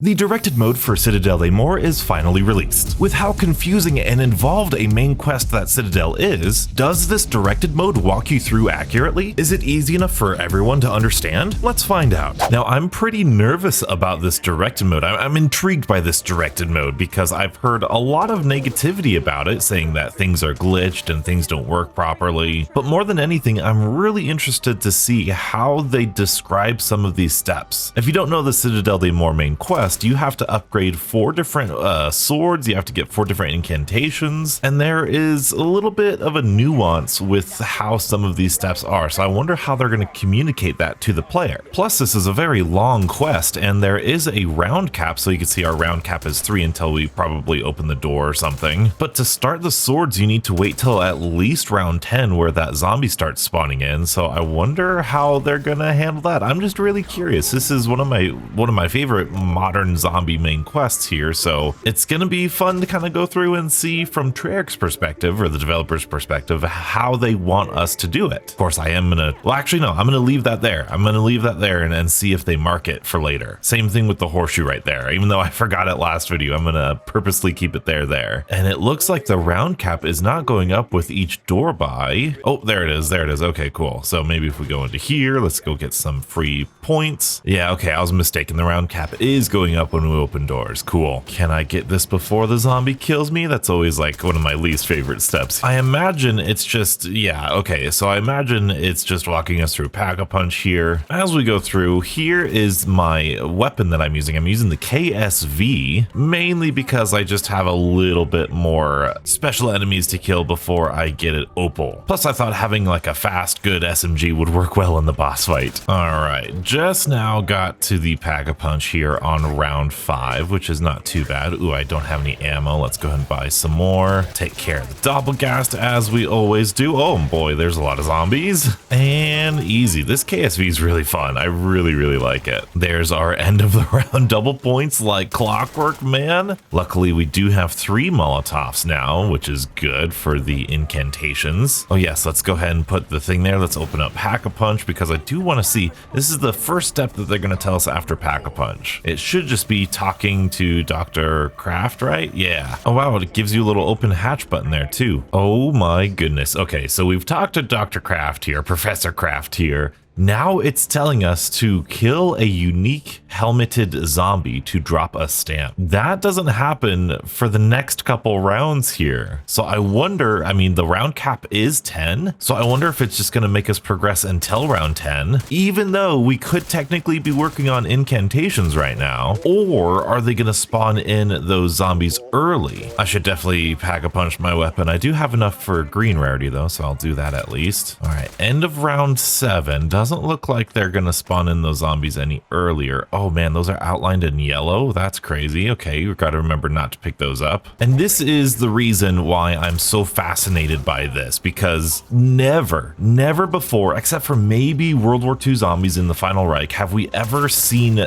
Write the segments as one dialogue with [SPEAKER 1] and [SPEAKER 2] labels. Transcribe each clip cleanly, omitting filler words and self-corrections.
[SPEAKER 1] The directed mode for Citadelle Des Morts is finally released. With how confusing and involved a main quest that Citadel is, does this directed mode walk you through accurately? Is it easy enough for everyone to understand? Let's find out. Now, I'm pretty nervous about this directed mode. I'm intrigued by this directed mode because I've heard a lot of negativity about it, saying that things are glitched and things don't work properly. But more than anything, I'm really interested to see how they describe some of these steps. If you don't know the Citadelle Des Morts main quest, you have to upgrade 4 different swords, you have to get 4 different incantations, and there is a little bit of a nuance with how some of these steps are, so I wonder how they're going to communicate that to the player. Plus, this is a very long quest, and there is a round cap, so you can see our round cap is 3 until we probably open the door or something. But to start the swords, you need to wait till at least round 10 where that zombie starts spawning in, so I wonder how they're going to handle that. I'm just really curious. This is one of my favorite modern zombie main quests here, so it's gonna be fun to kind of go through and see from Treyarch's perspective, or the developer's perspective, how they want us to do it. Of course, I'm gonna leave that there. I'm gonna leave that there and see if they mark it for later. Same thing with the horseshoe right there. Even though I forgot it last video, I'm gonna purposely keep it there. And it looks like the round cap is not going up with each door buy. Oh, there it is. Okay, cool. So maybe if we go into here, let's go get some free points. Yeah, okay, I was mistaken. The round cap is going up when we open doors. Cool. Can I get this before the zombie kills me? That's always like one of my least favorite steps. I imagine it's just, yeah, okay, so I imagine it's just walking us through Pack-a-Punch here. As we go through, here is my weapon that I'm using. I'm using the KSV, mainly because I just have a little bit more special enemies to kill before I get an opal. Plus, I thought having like a fast, good SMG would work well in the boss fight. All right, just now got to the Pack-a-Punch here on round 5, which is not too bad. Ooh, I don't have any ammo. Let's go ahead and buy some more. Take care of the Doppelgast as we always do. Oh boy, there's a lot of zombies. And easy. This KSV is really fun. I really like it. There's our end of the round double points like clockwork, man. Luckily, we do have 3 Molotovs now, which is good for the incantations. Oh yes, let's go ahead and put the thing there. Let's open up Pack-a-Punch because I do want to see, this is the first step that they're going to tell us after Pack-a-Punch. It should just be talking to Dr. Kraft, right? Yeah. Oh wow, it gives you a little open hatch button there too. Oh my goodness. Okay, so we've talked to Dr. Kraft here, Professor Kraft here. Now it's telling us to kill a unique helmeted zombie to drop a stamp. That doesn't happen for the next couple rounds here. So I wonder, I mean, the round cap is 10. So I wonder if it's just going to make us progress until round 10, even though we could technically be working on incantations right now. Or are they going to spawn in those zombies early? I should definitely Pack-a-Punch my weapon. I do have enough for green rarity though, so I'll do that at least. All right, end of round 7. Doesn't look like they're gonna spawn in those zombies any earlier. Oh man, those are outlined in yellow. That's crazy. Okay, we've got to remember not to pick those up. And this is the reason why I'm so fascinated by this, because never before, except for maybe World War II zombies in the Final Reich, have we ever seen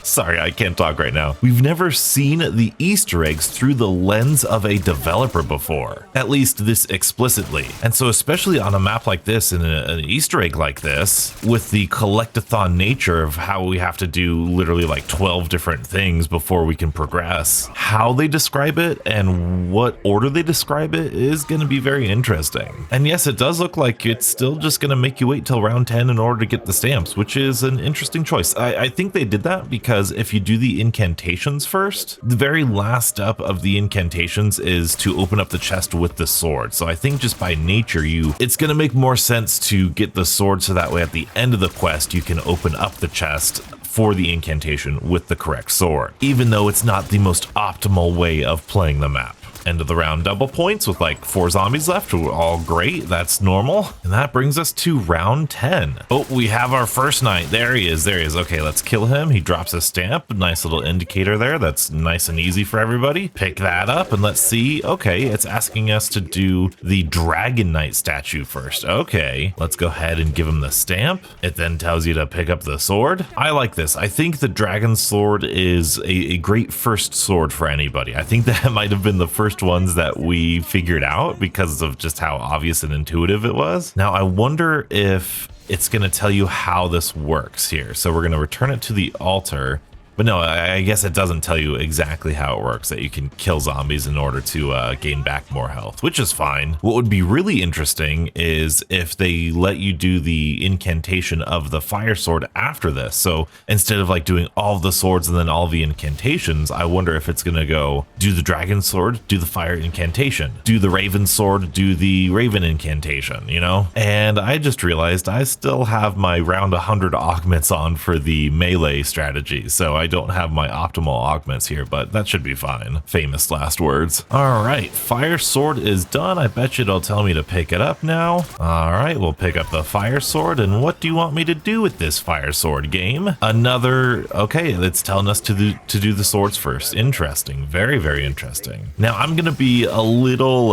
[SPEAKER 1] sorry, I can't talk right now. We've never seen the Easter eggs through the lens of a developer before, at least this explicitly. And so especially on a map like this, in an Easter egg like this, with the collectathon nature of how we have to do literally like 12 different things before we can progress, how they describe it and what order they describe it is going to be very interesting. And yes, it does look like it's still just going to make you wait till round 10 in order to get the stamps, which is an interesting choice. I think they did that because if you do the incantations first, the very last step of the incantations is to open up the chest with the sword. So I think just by nature, it's going to make more sense to get the sword, so that way at the end of the quest you can open up the chest for the incantation with the correct sword, even though it's not the most optimal way of playing the map. End of the round double points with like 4 zombies left. We're all great. That's normal. And that brings us to round 10. Oh, we have our first knight. There he is. Okay, let's kill him. He drops a stamp. Nice little indicator there. That's nice and easy for everybody. Pick that up and let's see. Okay, it's asking us to do the Dragon Knight statue first. Okay, let's go ahead and give him the stamp. It then tells you to pick up the sword. I like this. I think the dragon sword is a great first sword for anybody. I think that might have been the first ones that we figured out because of just how obvious and intuitive it was. Now I wonder if it's going to tell you how this works here. So we're going to return it to the altar But no, I guess it doesn't tell you exactly how it works, that you can kill zombies in order to gain back more health, which is fine. What would be really interesting is if they let you do the incantation of the fire sword after this. So instead of like doing all the swords and then all the incantations, I wonder if it's gonna go do the dragon sword, do the fire incantation, do the raven sword, do the raven incantation, you know? And I just realized I still have my round 100 augments on for the melee strategy, so I don't have my optimal augments here, but that should be fine. Famous last words. All right, fire sword is done. I bet you it'll tell me to pick it up now. All right, we'll pick up the fire sword. And what do you want me to do with this fire sword, game? Another, okay, it's telling us to do the swords first. Interesting, very, very interesting. Now I'm gonna be a little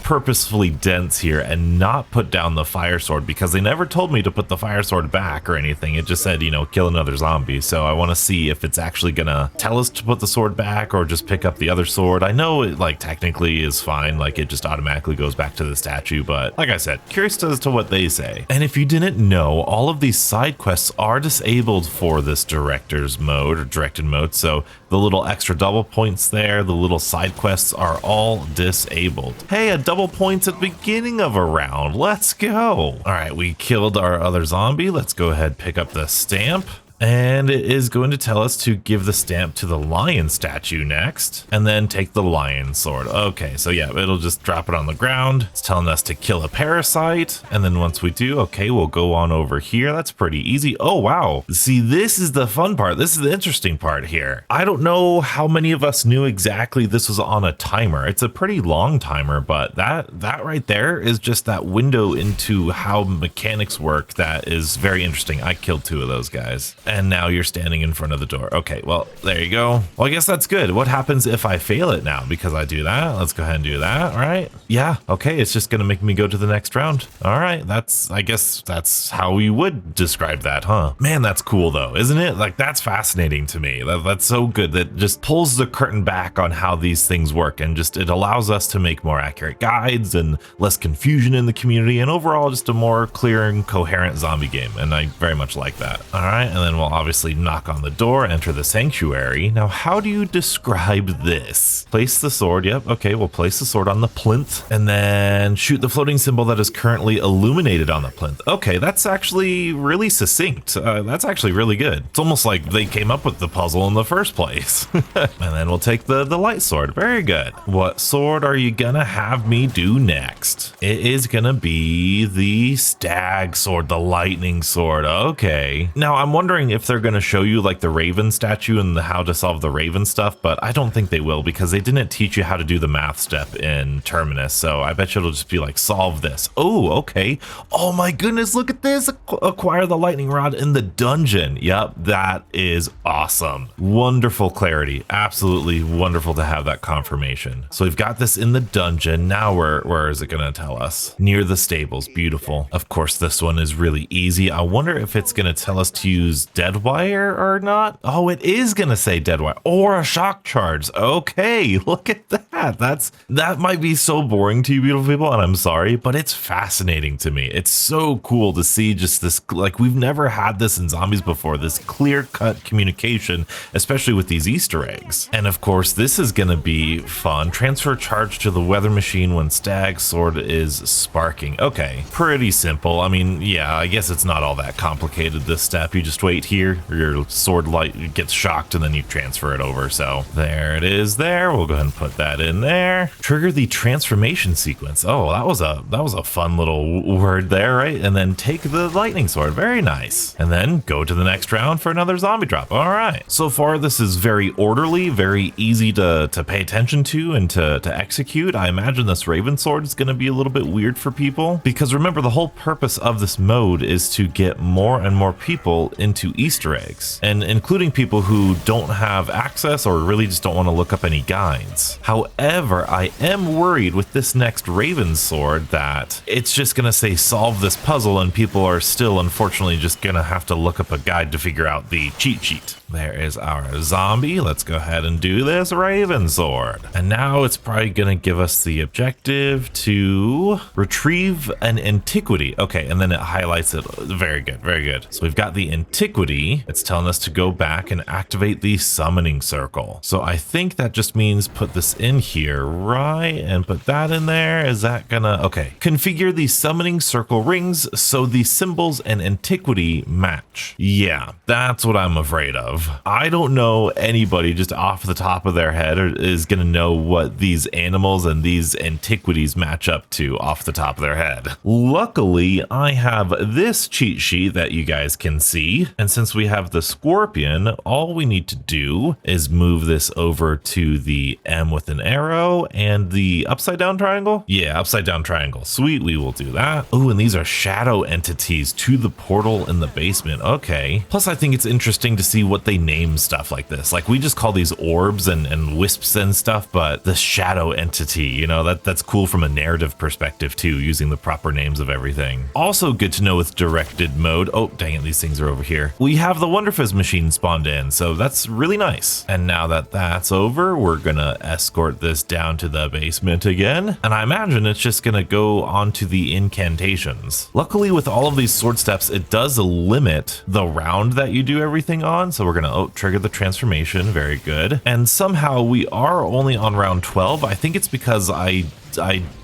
[SPEAKER 1] purposefully dense here and not put down the fire sword because they never told me to put the fire sword back or anything. It just said, you know, kill another zombie. So I want to see if it's actually gonna tell us to put the sword back or just pick up the other sword. I know it like technically is fine, like it just automatically goes back to the statue, but like I said, curious as to what they say. And if you didn't know, all of these side quests are disabled for this director's mode or directed mode. So the little extra double points there, the little side quests are all disabled. Hey, a double points at the beginning of a round. Let's go. All right, we killed our other zombie. Let's go ahead, pick up the stamp. And it is going to tell us to give the stamp to the lion statue next, and then take the lion sword. Okay, so yeah, it'll just drop it on the ground. It's telling us to kill a parasite. And then once we do, okay, we'll go on over here. That's pretty easy. Oh, wow. See, this is the fun part. This is the interesting part here. I don't know how many of us knew exactly this was on a timer. It's a pretty long timer, but that right there is just that window into how mechanics work. That is very interesting. I killed 2 of those guys. And now you're standing in front of the door. Okay, well, there you go. Well, I guess that's good. What happens if I fail it now because I do that? Let's go ahead and do that. All right. Yeah. Okay. It's just going to make me go to the next round. All right. I guess that's how we would describe that, huh? Man, that's cool though, isn't it? Like, that's fascinating to me. That's so good. That just pulls the curtain back on how these things work, and just it allows us to make more accurate guides and less confusion in the community, and overall just a more clear and coherent zombie game. And I very much like that. All right. And then we'll obviously knock on the door, enter the sanctuary. Now, how do you describe this? Place the sword. Yep. Okay. We'll place the sword on the plinth and then shoot the floating symbol that is currently illuminated on the plinth. Okay. That's actually really succinct. That's actually really good. It's almost like they came up with the puzzle in the first place. And then we'll take the light sword. Very good. What sword are you gonna have me do next? It is gonna be the stag sword, the lightning sword. Okay. Now I'm wondering if they're going to show you like the raven statue and the how to solve the raven stuff, but I don't think they will because they didn't teach you how to do the math step in Terminus. So I bet you it'll just be like, solve this. Oh, okay. Oh my goodness, look at this. Acquire the lightning rod in the dungeon. Yep, that is awesome. Wonderful clarity. Absolutely wonderful to have that confirmation. So we've got this in the dungeon. Now where is it going to tell us? Near the stables. Beautiful. Of course, this one is really easy. I wonder if it's going to tell us to use dead wire or not. Oh, it is gonna say dead wire or a shock charge. Okay, look at that. That might be so boring to you beautiful people, and I'm sorry, but it's fascinating to me. It's so cool to see just this, like, we've never had this in zombies before, this clear-cut communication, especially with these Easter eggs. And of course, this is gonna be fun. Transfer charge to the weather machine when stag sword is sparking. Okay, pretty simple. I mean, yeah, I guess it's not all that complicated, this step. You just wait here, your sword light gets shocked, and then you transfer it over. So there it is there. We'll go ahead and put that in there. Trigger the transformation sequence. Oh, that was a fun little word there, right? And then take the lightning sword. Very nice. And then go to the next round for another zombie drop. All right. So far, this is very orderly, very easy to pay attention to and to execute. I imagine this raven sword is going to be a little bit weird for people because remember, the whole purpose of this mode is to get more and more people into Easter eggs, and including people who don't have access or really just don't want to look up any guides. However, I am worried with this next raven sword that it's just going to say solve this puzzle, and people are still unfortunately just going to have to look up a guide to figure out the cheat sheet. There is our zombie. Let's go ahead and do this raven sword. And now it's probably going to give us the objective to retrieve an antiquity. Okay, and then it highlights it. Very good, very good. So we've got the antiquity antiquity, it's telling us to go back and activate the summoning circle. So I think that just means put this in here, right? And put that in there. Is that gonna, okay. Configure the summoning circle rings so the symbols and antiquity match. Yeah, that's what I'm afraid of. I don't know anybody just off the top of their head is gonna know what these animals and these antiquities match up to off the top of their head. Luckily, I have this cheat sheet that you guys can see. And since we have the scorpion, all we need to do is move this over to the M with an arrow and the upside down triangle. Yeah, upside down triangle. Sweet, we will do that. Oh, and these are shadow entities to the portal in the basement. Okay. Plus, I think it's interesting to see what they name stuff like this. Like, we just call these orbs and wisps and stuff, but the shadow entity, you know, that's cool from a narrative perspective too, using the proper names of everything. Also good to know with directed mode. Oh, dang it, these things are over here. We have the Wonderfizz machine spawned in, so that's really nice. And now that that's over, we're gonna escort this down to the basement again. And I imagine it's just gonna go onto the incantations. Luckily, with all of these sword steps, it does limit the round that you do everything on. So we're gonna trigger the transformation. Very good. And somehow we are only on round 12. I think it's because I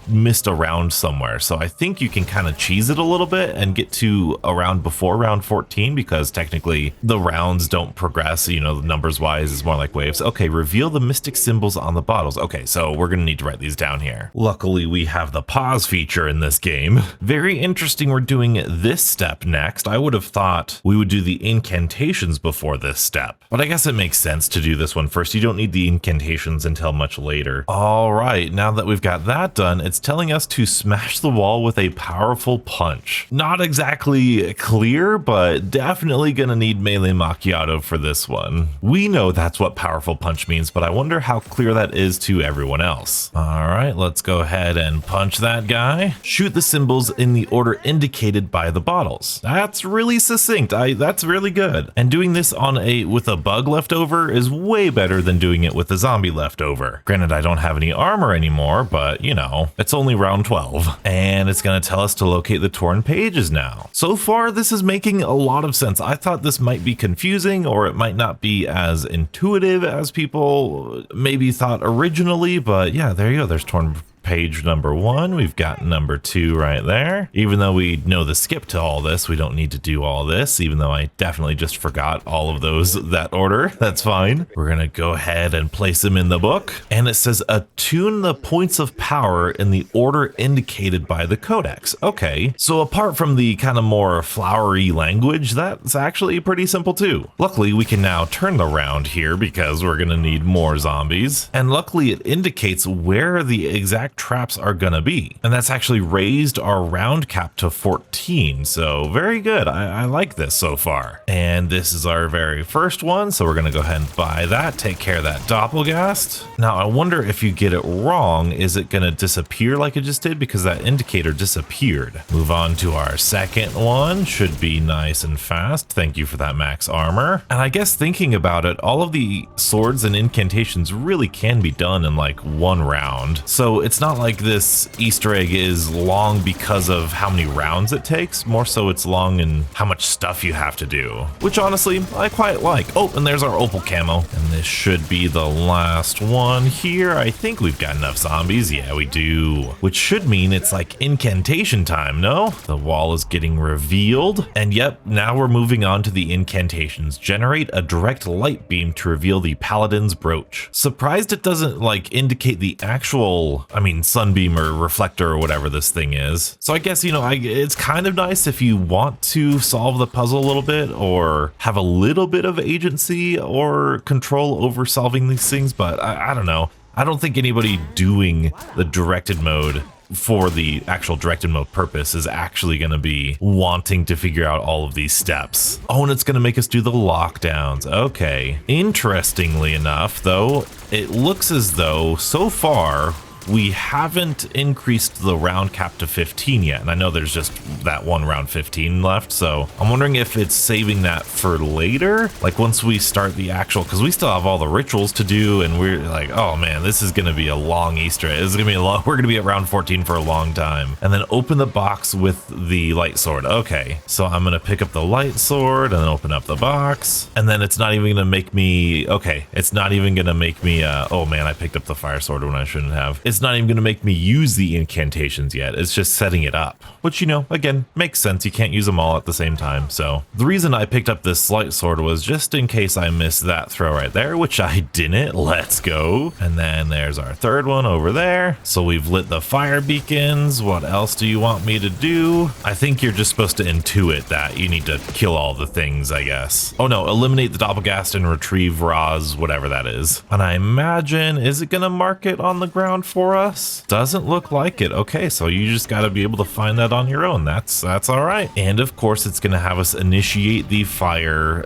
[SPEAKER 1] missed a round somewhere. So I think you can kind of cheese it a little bit and get to a round before round 14, because technically the rounds don't progress, you know, numbers wise is more like waves. Okay, reveal the mystic symbols on the bottles. Okay, so we're gonna need to write these down here. Luckily, we have the pause feature in this game. Very interesting we're doing this step next. I would have thought we would do the incantations before this step, but I guess it makes sense to do this one first. You don't need the incantations until much later. All right, now that we've got that done, it's telling us to smash the wall with a powerful punch. Not exactly clear, but definitely gonna need melee macchiato for this one. We know that's what powerful punch means, but I wonder how clear that is to everyone else. All right, let's go ahead and punch that guy. Shoot the symbols in the order indicated by the bottles. That's really succinct. That's really good. And doing this on with a bug left over is way better than doing it with a zombie left over. Granted, I don't have any armor anymore, but you know, it's only round 12, and it's going to tell us to locate the torn pages now. So far, this is making a lot of sense. I thought this might be confusing, or it might not be as intuitive as people maybe thought originally, but yeah, there you go. There's torn page number 1. We've got number 2 right there. Even though we know the skip to all this, we don't need to do all this, even though I definitely just forgot all of those that order. That's fine. We're gonna go ahead and place them in the book, and it says attune the points of power in the order indicated by the codex. Okay, so apart from the kind of more flowery language, that's actually pretty simple too. Luckily, we can now turn the round here because we're gonna need more zombies, and luckily it indicates where the exact traps are gonna be, and that's actually raised our round cap to 14. So very good. I like this so far. And this is our very first one, so we're gonna go ahead and buy that, take care of that doppelgast. Now I wonder if you get it wrong, is it gonna disappear like it just did, because that indicator disappeared. Move on to our second one. Should be nice and fast. Thank you for that max armor. And I guess thinking about it, all of the swords and incantations really can be done in like one round, so it's not like this Easter egg is long because of how many rounds it takes, more so it's long in how much stuff you have to do, which honestly I quite like. Oh, and there's our opal camo, and this should be the last one here. I think we've got enough zombies. Yeah, we do, which should mean it's like incantation time. No, the wall is getting revealed, and yep, now we're moving on to the incantations. Generate a direct light beam to reveal the paladin's brooch. Surprised it doesn't like indicate the actual, I mean, sunbeam or reflector or whatever this thing is. So I guess, you know, it's kind of nice if you want to solve the puzzle a little bit or have a little bit of agency or control over solving these things, but I don't know. I don't think anybody doing the directed mode for the actual directed mode purpose is actually going to be wanting to figure out all of these steps. Oh, and it's going to make us do the lockdowns. Okay. Interestingly enough, though, it looks as though so far we haven't increased the round cap to 15 yet, and I know there's just that one round 15 left, so I'm wondering if it's saving that for later, like once we start the actual, because we still have all the rituals to do, and we're like, oh man, this is gonna be a long Easter egg. This is gonna be a long, we're gonna be at round 14 for a long time. And then open the box with the light sword. Okay, so I'm gonna pick up the light sword and then open up the box, and then it's not even gonna make me, okay, it's not even gonna make me, oh man, I picked up the fire sword when I shouldn't have. It's not even gonna make me use the incantations yet. It's just setting it up, which, you know, again, makes sense. You can't use them all at the same time. So the reason I picked up this light sword was just in case I missed that throw right there, which I didn't. Let's go. And then there's our third one over there. So we've lit the fire beacons. What else do you want me to do? I think you're just supposed to intuit that you need to kill all the things, I guess. Oh no, eliminate the Doppelgast and retrieve Roz, whatever that is. And I imagine, is it gonna mark it on the ground for us? Doesn't look like it. Okay, so you just gotta be able to find that on your own. That's all right. And of course, it's gonna have us initiate the fire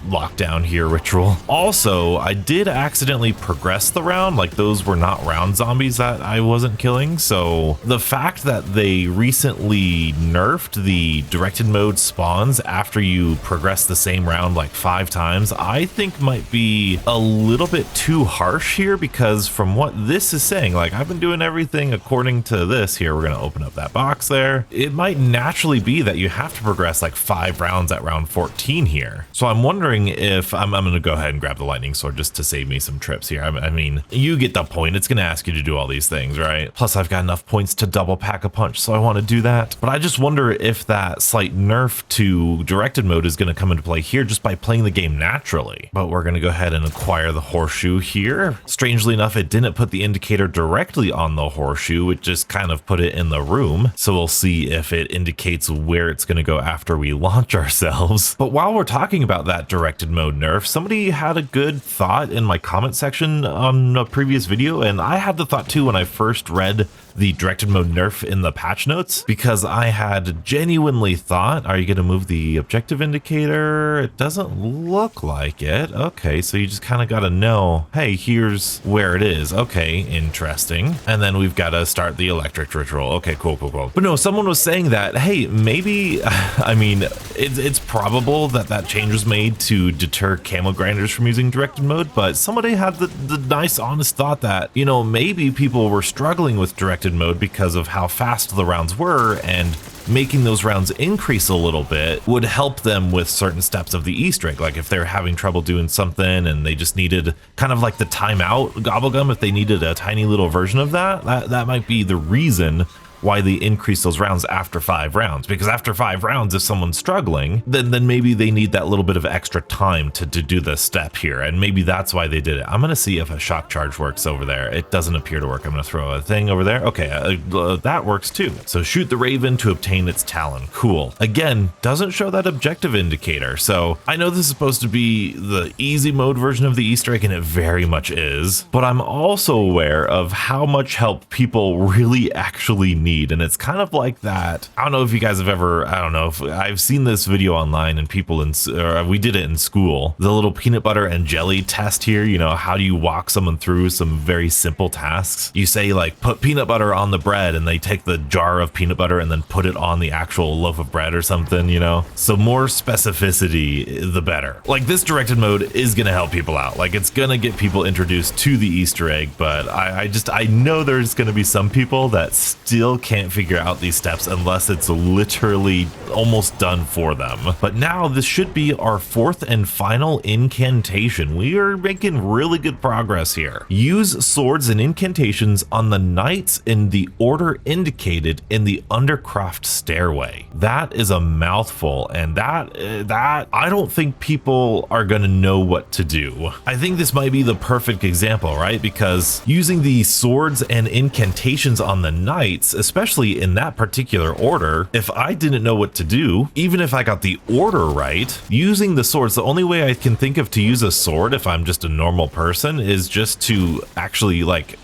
[SPEAKER 1] lockdown here ritual. Also, I did accidentally progress the round, like those were not round zombies that I wasn't killing. So the fact that they recently nerfed the directed mode spawns after you progress the same round like 5 times, I think might be a little bit too harsh here, because from what this is saying, like I've been doing everything according to this here. We're gonna open up that box there. It might naturally be that you have to progress like 5 rounds at round 14 here. So I'm wondering if I'm gonna go ahead and grab the lightning sword just to save me some trips here. I mean, you get the point. It's gonna ask you to do all these things, right? Plus I've got enough points to double pack a punch, so I want to do that. But I just wonder if that slight nerf to directed mode is gonna come into play here just by playing the game naturally. But we're gonna go ahead and acquire the horseshoe here. Strangely enough, it didn't put the indicator directly on the horseshoe. It just kind of put it in the room. So we'll see if it indicates where it's gonna go after we launch ourselves. But while we're talking about that directed mode nerf, somebody had a good thought in my comment section on a previous video, and I had the thought too when I first read the directed mode nerf in the patch notes, because I had genuinely thought, are you going to move the objective indicator? It doesn't look like it. Okay, so you just kind of got to know, hey, here's where it is. Okay, interesting. And then we've got to start the electric ritual. Okay, cool. But no, someone was saying that, hey, maybe, I mean, it's probable that that change was made to deter camo grinders from using directed mode, but somebody had the nice honest thought that, you know, maybe people were struggling with directed mode because of how fast the rounds were, and making those rounds increase a little bit would help them with certain steps of the Easter egg. Like if they're having trouble doing something and they just needed kind of like the timeout gobblegum, if they needed a tiny little version of that might be the reason why they increase those rounds after 5 rounds. Because after 5 rounds, if someone's struggling, then maybe they need that little bit of extra time to do the step here, and maybe that's why they did it. I'm gonna see if a shock charge works over there. It doesn't appear to work. I'm gonna throw a thing over there. Okay, that works too. So shoot the raven to obtain its talon. Cool. Again, doesn't show that objective indicator. So I know this is supposed to be the easy mode version of the Easter egg, and it very much is, but I'm also aware of how much help people really actually need. And it's kind of like that. I don't know if you guys have ever, I don't know if I've seen this video online, and people we did it in school, the little peanut butter and jelly test here. You know, how do you walk someone through some very simple tasks? You say like, put peanut butter on the bread, and they take the jar of peanut butter and then put it on the actual loaf of bread or something, you know? So more specificity, the better. Like this directed mode is gonna help people out. Like it's gonna get people introduced to the Easter egg, but I know there's gonna be some people that still can't figure out these steps unless it's literally almost done for them. But now this should be our 4th and final incantation. We are making really good progress here. Use swords and incantations on the knights in the order indicated in the Undercroft stairway. That is a mouthful, and that I don't think people are gonna know what to do. I think this might be the perfect example, right? Because using the swords and incantations on the knights, especially in that particular order, if I didn't know what to do, even if I got the order right, using the swords, the only way I can think of to use a sword if I'm just a normal person is just to actually like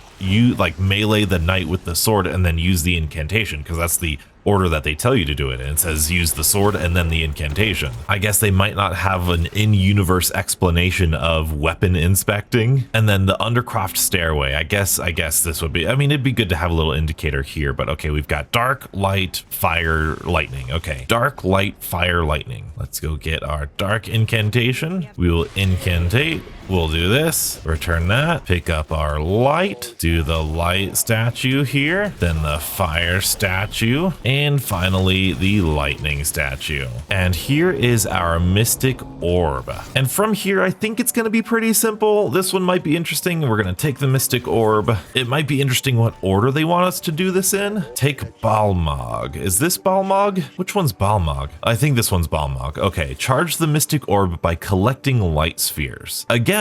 [SPEAKER 1] melee the knight with the sword and then use the incantation, because that's the order that they tell you to do it. And it says use the sword and then the incantation. I guess they might not have an in-universe explanation of weapon inspecting. And then the Undercroft stairway. I guess this would be, I mean, it'd be good to have a little indicator here, but okay, we've got dark, light, fire, lightning. Okay, dark, light, fire, lightning. Let's go get our dark incantation. We will incantate. We'll do this, return that, pick up our light, do the light statue here, then the fire statue, and finally the lightning statue. And here is our mystic orb. And from here, I think it's going to be pretty simple. This one might be interesting. We're going to take the mystic orb. It might be interesting what order they want us to do this in. Take Balmog. Is this Balmog? Which one's Balmog? I think this one's Balmog. Okay, charge the mystic orb by collecting light spheres. Again,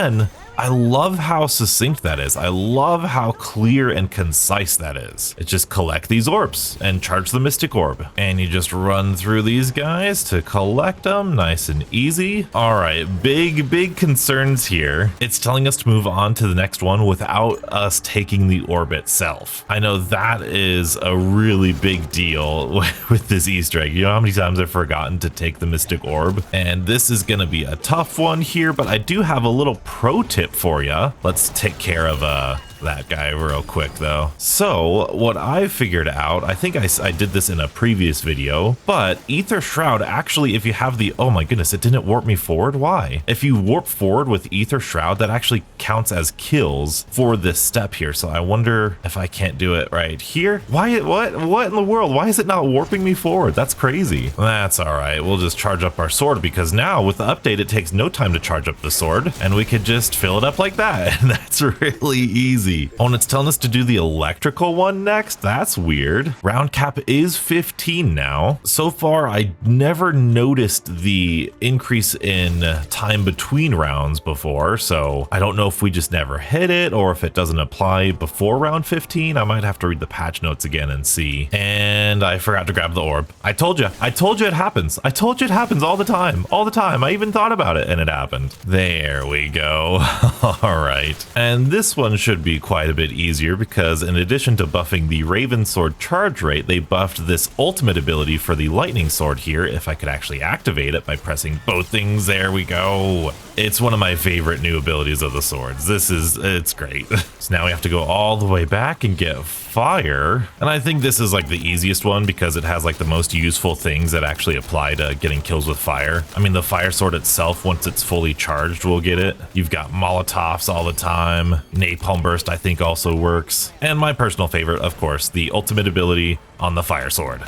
[SPEAKER 1] I love how succinct that is. I love how clear and concise that is. It's just collect these orbs and charge the mystic orb. And you just run through these guys to collect them. Nice and easy. All right, big concerns here. It's telling us to move on to the next one without us taking the orb itself. I know that is a really big deal with this Easter egg. You know how many times I've forgotten to take the mystic orb? And this is gonna be a tough one here, but I do have a little pro tip for you. Let's take care of that guy real quick though. So what I figured out, I think I did this in a previous video, but Ether Shroud actually, if you have the, oh my goodness, it didn't warp me forward. Why? If you warp forward with Ether Shroud, that actually counts as kills for this step here. So I wonder if I can't do it right here. Why? What in the world? Why is it not warping me forward? That's crazy. That's all right. We'll just charge up our sword because now with the update, it takes no time to charge up the sword and we could just fill it up like that. And that's really easy. Oh, and it's telling us to do the electrical one next. That's weird. Round cap is 15 now. So far, I never noticed the increase in time between rounds before. So I don't know if we just never hit it or if it doesn't apply before round 15. I might have to read the patch notes again and see. And I forgot to grab the orb. I told you it happens. I told you it happens all the time. I even thought about it and it happened. There we go. All right. And this one should be quite a bit easier because in addition to buffing the Raven Sword charge rate, they buffed this ultimate ability for the Lightning Sword here. If I could actually activate it by pressing both things, there we go. It's one of my favorite new abilities of the swords. It's great. So now we have to go all the way back and get fire. And I think this is like the easiest one because it has like the most useful things that actually apply to getting kills with fire. I mean, the fire sword itself, once it's fully charged, will get it. You've got Molotovs all the time. Napalm Burst, I think, also works. And my personal favorite, of course, the ultimate ability on the fire sword.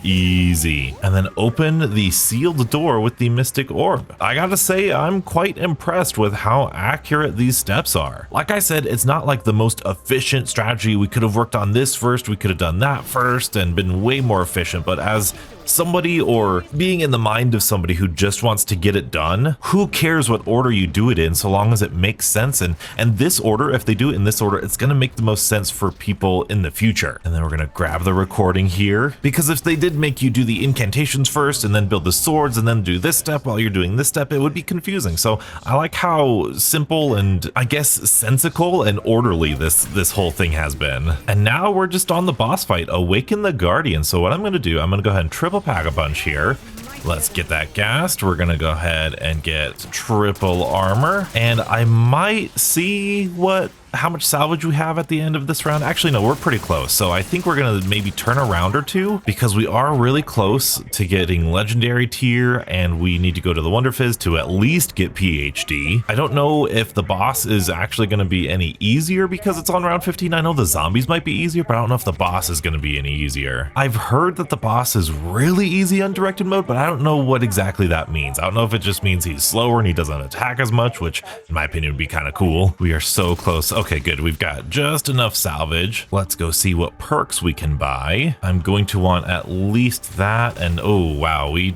[SPEAKER 1] Easy. And then open the sealed door with the mystic orb. I gotta say, I'm quite impressed with how accurate these steps are. Like I said, it's not like the most efficient strategy. We could have worked on this first, we could have done that first and been way more efficient, but as somebody, or being in the mind of somebody who just wants to get it done, who cares what order you do it in so long as it makes sense? And this order, if they do it in this order, it's going to make the most sense for people in the future. And then we're going to grab the recording here, because if they did make you do the incantations first and then build the swords and then do this step while you're doing this step, it would be confusing. So I like how simple and I guess sensical and orderly this whole thing has been. And now we're just on the boss fight, Awaken the Guardian. So what I'm going to do, I'm going to go ahead and triple pack a bunch here. Let's get that gassed. We're gonna go ahead and get triple armor, and I might see how much salvage we have at the end of this round. Actually, no, we're pretty close. So I think we're gonna maybe turn a round or two because we are really close to getting legendary tier and we need to go to the Wonder Fizz to at least get PhD. I don't know if the boss is actually gonna be any easier because it's on round 15. I know the zombies might be easier, but I don't know if the boss is gonna be any easier. I've heard that the boss is really easy on directed mode, but I don't know what exactly that means. I don't know if it just means he's slower and he doesn't attack as much, which in my opinion would be kind of cool. We are so close. Okay, good. We've got just enough salvage. Let's go see what perks we can buy. I'm going to want at least that. And oh, wow, we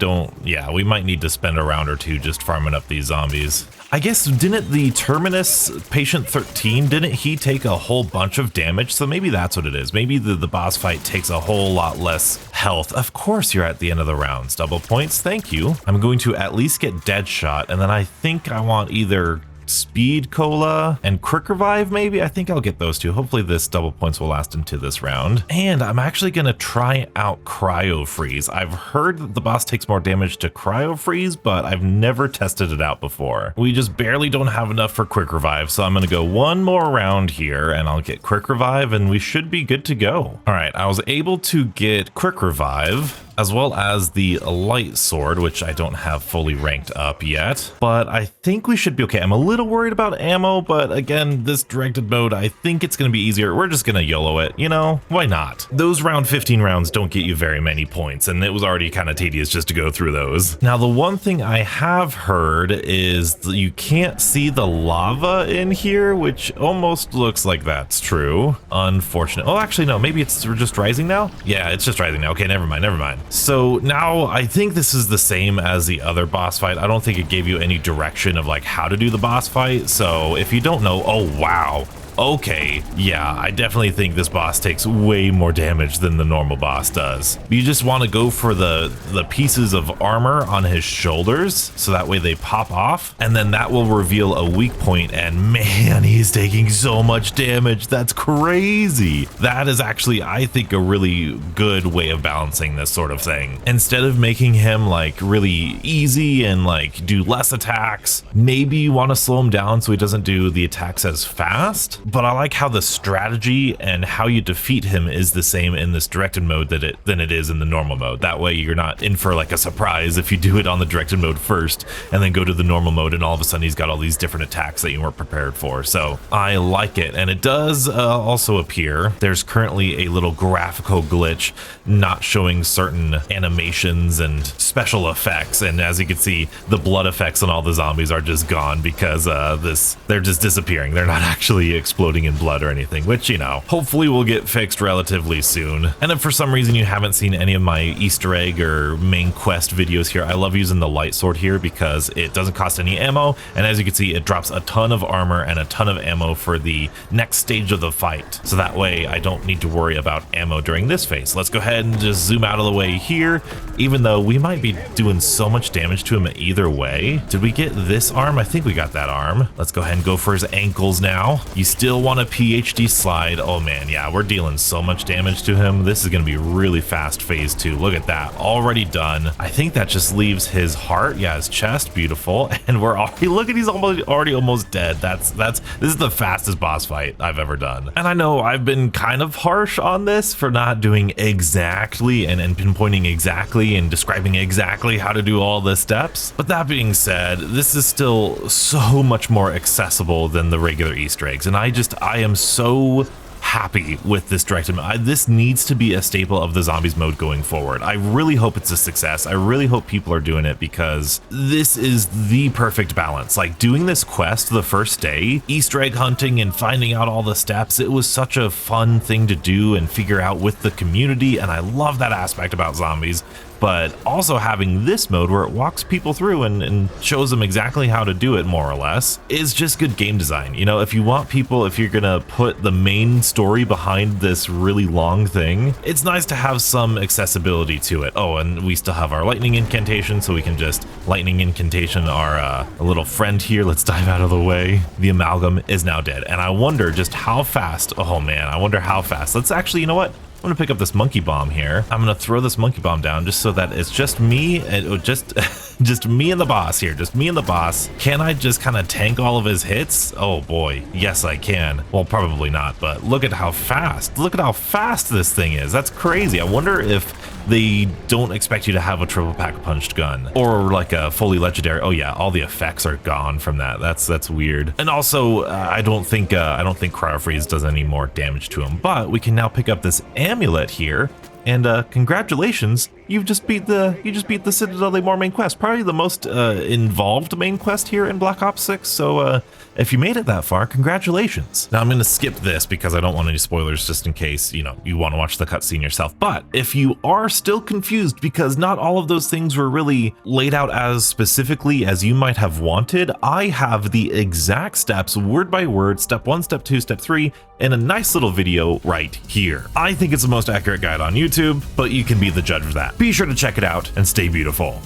[SPEAKER 1] might need to spend a round or two just farming up these zombies. I guess, didn't the Terminus Patient 13, didn't he take a whole bunch of damage? So maybe that's what it is. Maybe the boss fight takes a whole lot less health. Of course you're at the end of the rounds. Double points, thank you. I'm going to at least get Deadshot, and then I think I want either Speed Cola and Quick Revive, maybe? I think I'll get those two. Hopefully this double points will last into this round. And I'm actually gonna try out Cryo Freeze. I've heard that the boss takes more damage to Cryo Freeze, but I've never tested it out before. We just barely don't have enough for Quick Revive, so I'm gonna go one more round here and I'll get Quick Revive and we should be good to go. All right, I was able to get Quick Revive as well as the light sword, which I don't have fully ranked up yet, but I think we should be okay. I'm a little worried about ammo, but again, this directed mode, I think it's gonna be easier. We're just gonna YOLO it, you know, why not? Those round 15 rounds don't get you very many points, and it was already kind of tedious just to go through those. Now, the one thing I have heard is that you can't see the lava in here, which almost looks like that's true. Unfortunate. Oh, actually, no, maybe it's just rising now? Yeah, it's just rising now. Okay, never mind, never mind. So now I think this is the same as the other boss fight. I don't think it gave you any direction of like how to do the boss fight. So if you don't know, oh wow. Okay, yeah, I definitely think this boss takes way more damage than the normal boss does. You just want to go for the pieces of armor on his shoulders, so that way they pop off, and then that will reveal a weak point, and man, he's taking so much damage. That's crazy. That is actually, I think, a really good way of balancing this sort of thing. Instead of making him like really easy and like do less attacks, maybe you want to slow him down so he doesn't do the attacks as fast. But I like how the strategy and how you defeat him is the same in this directed mode than it is in the normal mode. That way you're not in for like a surprise if you do it on the directed mode first and then go to the normal mode and all of a sudden he's got all these different attacks that you weren't prepared for. So I like it. And it does also appear there's currently a little graphical glitch not showing certain animations and special effects. And as you can see, the blood effects on all the zombies are just gone because they're just disappearing. They're not actually exploding in blood or anything, which, you know, hopefully will get fixed relatively soon. And if for some reason you haven't seen any of my Easter egg or main quest videos here, I love using the light sword here because it doesn't cost any ammo, and as you can see, it drops a ton of armor and a ton of ammo for the next stage of the fight, so that way I don't need to worry about ammo during this phase. Let's go ahead and just zoom out of the way here, even though we might be doing so much damage to him either way. Did we get this arm? I think we got that arm. Let's go ahead and go for his ankles now. You still want a PhD slide. Oh man, yeah, we're dealing so much damage to him. This is gonna be really fast phase 2. Look at that, already done. I think that just leaves his heart. Yeah, his chest, beautiful. And we're already, look at, he's already almost dead. This is the fastest boss fight I've ever done. And I know I've been kind of harsh on this for not doing exactly and pinpointing exactly and describing exactly how to do all the steps. But that being said, this is still so much more accessible than the regular Easter eggs. And I am so happy with this directed mode. This needs to be a staple of the zombies mode going forward. I really hope it's a success. I really hope people are doing it because this is the perfect balance. Like doing this quest the first day, Easter egg hunting and finding out all the steps, it was such a fun thing to do and figure out with the community, and I love that aspect about zombies. But also having this mode where it walks people through and shows them exactly how to do it, more or less, is just good game design. You know, if you want people, if you're gonna put the main story behind this really long thing, it's nice to have some accessibility to it. Oh, and we still have our lightning incantation, so we can just lightning incantation our little friend here. Let's dive out of the way. The amalgam is now dead, and I wonder just how fast, oh man, I wonder how fast. Let's actually, you know what? I'm gonna pick up this monkey bomb here. I'm gonna throw this monkey bomb down just so that it's just me and just me and the boss here, just me and the boss. Can I just kind of tank all of his hits? Oh boy, yes I can. Well, probably not, but look at how fast this thing is. That's crazy. I wonder if they don't expect you to have a triple pack punched gun or like a fully legendary. Oh yeah, all the effects are gone from that. That's weird. And also I don't think cryo freeze does any more damage to him, but we can now pick up this amulet here. And congratulations, you just beat the Citadelle Des Morts main quest, probably the most involved main quest here in Black Ops 6. So if you made it that far, congratulations. Now I'm going to skip this because I don't want any spoilers, just in case, you know, you want to watch the cutscene yourself. But if you are still confused because not all of those things were really laid out as specifically as you might have wanted, I have the exact steps, word by word, step 1, step 2, step 3, in a nice little video right here. I think it's the most accurate guide on YouTube, but you can be the judge of that. Be sure to check it out and stay beautiful.